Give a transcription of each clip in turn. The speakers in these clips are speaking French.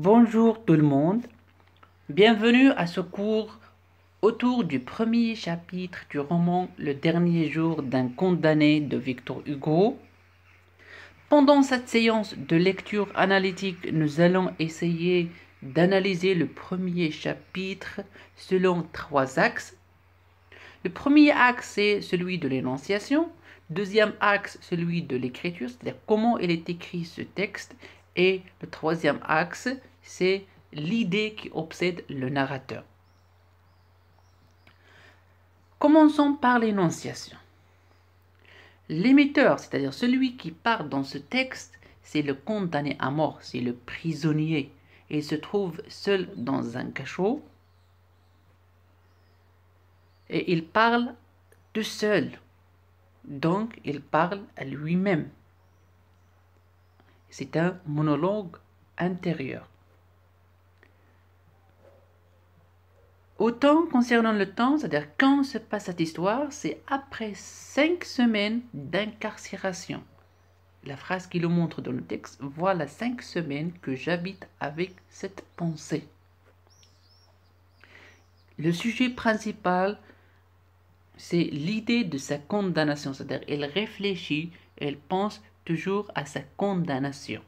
Bonjour tout le monde, bienvenue à ce cours autour du premier chapitre du roman Le dernier jour d'un condamné de Victor Hugo. Pendant cette séance de lecture analytique, nous allons essayer d'analyser le premier chapitre selon trois axes. Le premier axe, c'est celui de l'énonciation. Deuxième axe, celui de l'écriture, c'est-à-dire comment il est écrit ce texte. Et le troisième axe, c'est l'idée qui obsède le narrateur. Commençons par l'énonciation. L'émetteur, c'est-à-dire celui qui parle dans ce texte, c'est le condamné à mort, c'est le prisonnier. Il se trouve seul dans un cachot et il parle tout seul. Donc, il parle à lui-même. C'est un monologue intérieur. Autant concernant le temps, c'est-à-dire quand se passe cette histoire, c'est après 5 semaines d'incarcération. La phrase qui le montre dans le texte, voilà 5 semaines que j'habite avec cette pensée. Le sujet principal, c'est l'idée de sa condamnation, c'est-à-dire elle réfléchit, elle pense toujours à sa condamnation.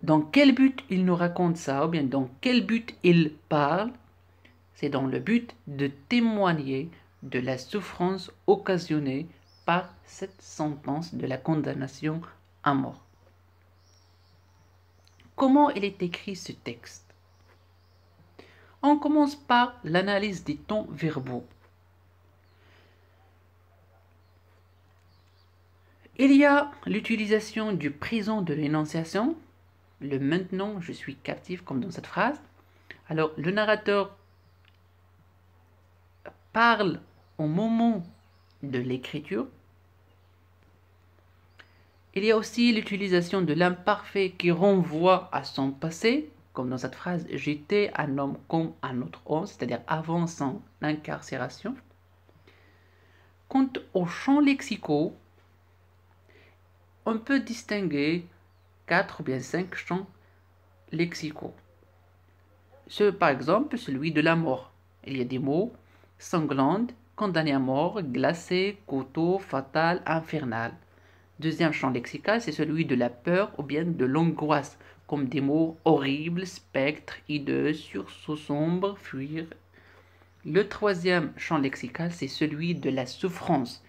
Dans quel but il nous raconte ça, ou bien dans quel but il parle? C'est dans le but de témoigner de la souffrance occasionnée par cette sentence de la condamnation à mort. Comment il est écrit ce texte? On commence par l'analyse des tons verbaux. Il y a l'utilisation du présent de l'énonciation, le maintenant je suis captif comme dans cette phrase. Alors le narrateur parle au moment de l'écriture. Il y a aussi l'utilisation de l'imparfait qui renvoie à son passé, comme dans cette phrase « j'étais un homme comme un autre homme », c'est-à-dire avant son incarcération. Quant aux champs lexicaux, on peut distinguer 4 ou bien 5 champs lexicaux. Par exemple, celui de la mort. Il y a des mots sanglante, condamné à mort, glacé, couteau, fatal, infernal. Deuxième champ lexical, c'est celui de la peur ou bien de l'angoisse, comme des mots horribles, spectre, hideux, sursaut sombre, fuir. Le troisième champ lexical, c'est celui de la souffrance.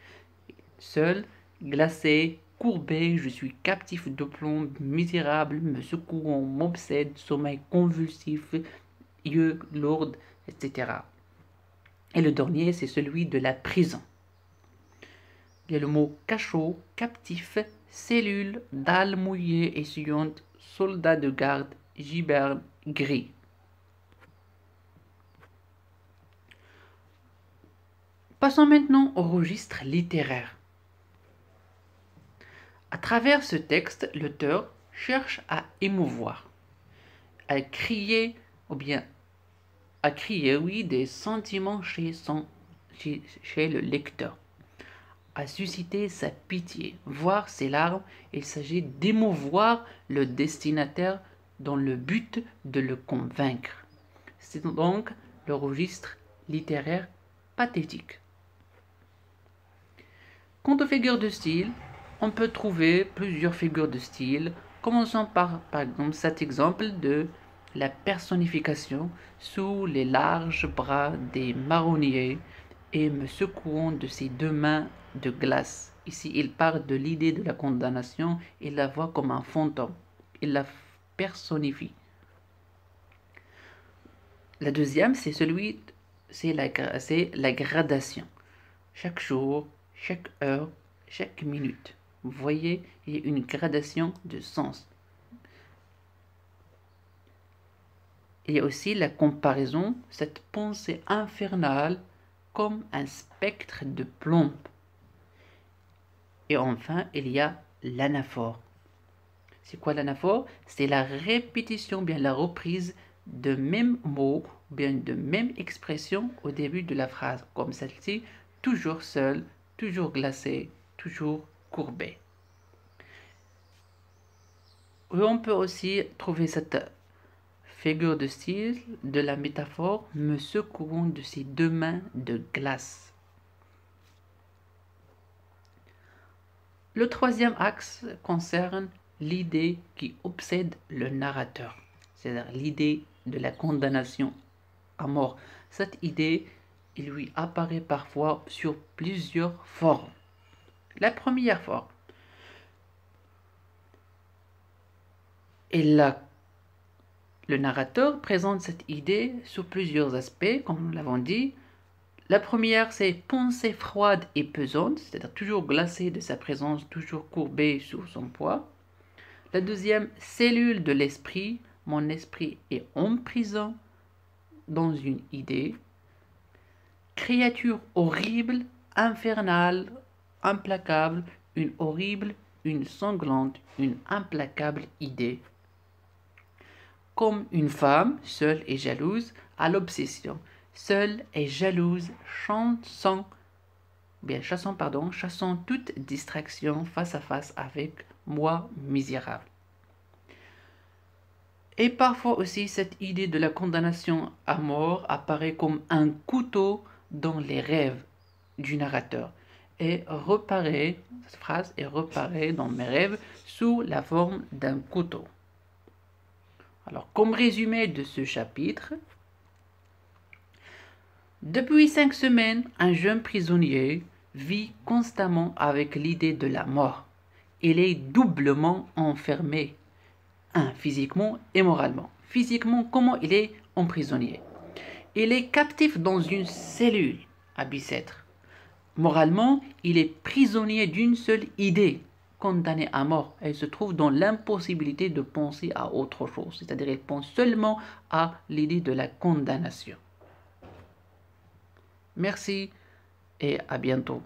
Seul, glacé, courbé, je suis captif de plomb, misérable, me secouant, m'obsède, sommeil convulsif, yeux lourds, etc. Et le dernier, c'est celui de la prison. Il y a le mot cachot, captif, cellule, dalle mouillée, essuyante, soldat de garde, giberne, gris. Passons maintenant au registre littéraire. À travers ce texte, l'auteur cherche à émouvoir, à crier, oui, des sentiments chez le lecteur, à susciter sa pitié, voire ses larmes. Il s'agit d'émouvoir le destinataire dans le but de le convaincre. C'est donc le registre littéraire pathétique. Quant aux figures de style, on peut trouver plusieurs figures de style. Commençons par exemple cet exemple de la personnification sous les larges bras des marronniers et me secouant de ses deux mains de glace. Ici, il parle de l'idée de la condamnation, il la voit comme un fantôme, il la personnifie. La deuxième, c'est la gradation. Chaque jour, chaque heure, chaque minute. Vous voyez, il y a une gradation de sens. Il y a aussi la comparaison, cette pensée infernale comme un spectre de plomb. Et enfin, il y a l'anaphore. C'est quoi l'anaphore? C'est la répétition, bien la reprise de mêmes mots, bien de même expression au début de la phrase, comme celle-ci, toujours seul, toujours glacé, toujours courbé. On peut aussi trouver cette figure de style de la métaphore me secourant de ses deux mains de glace. Le troisième axe concerne l'idée qui obsède le narrateur, c'est-à-dire l'idée de la condamnation à mort. Cette idée, il lui apparaît parfois sur plusieurs formes. La première forme, le narrateur présente cette idée sous plusieurs aspects, comme nous l'avons dit. La première, c'est pensée froide et pesante, c'est-à-dire toujours glacée de sa présence, toujours courbée sous son poids. La deuxième, cellule de l'esprit, mon esprit est en prison dans une idée. Créature horrible, infernale, implacable, une horrible, une sanglante, une implacable idée. Comme une femme, seule et jalouse, à l'obsession, seule et jalouse, chassant toute distraction face à face avec moi misérable. Et parfois aussi, cette idée de la condamnation à mort apparaît comme un couteau dans les rêves du narrateur. Et cette phrase est reparaît dans mes rêves sous la forme d'un couteau. Alors, comme résumé de ce chapitre, depuis 5 semaines, un jeune prisonnier vit constamment avec l'idée de la mort. Il est doublement enfermé, physiquement et moralement. Physiquement, comment il est emprisonné? Il est captif dans une cellule à Bicêtre. Moralement, il est prisonnier d'une seule idée, condamné à mort. Et il se trouve dans l'impossibilité de penser à autre chose. C'est-à-dire qu'il pense seulement à l'idée de la condamnation. Merci et à bientôt.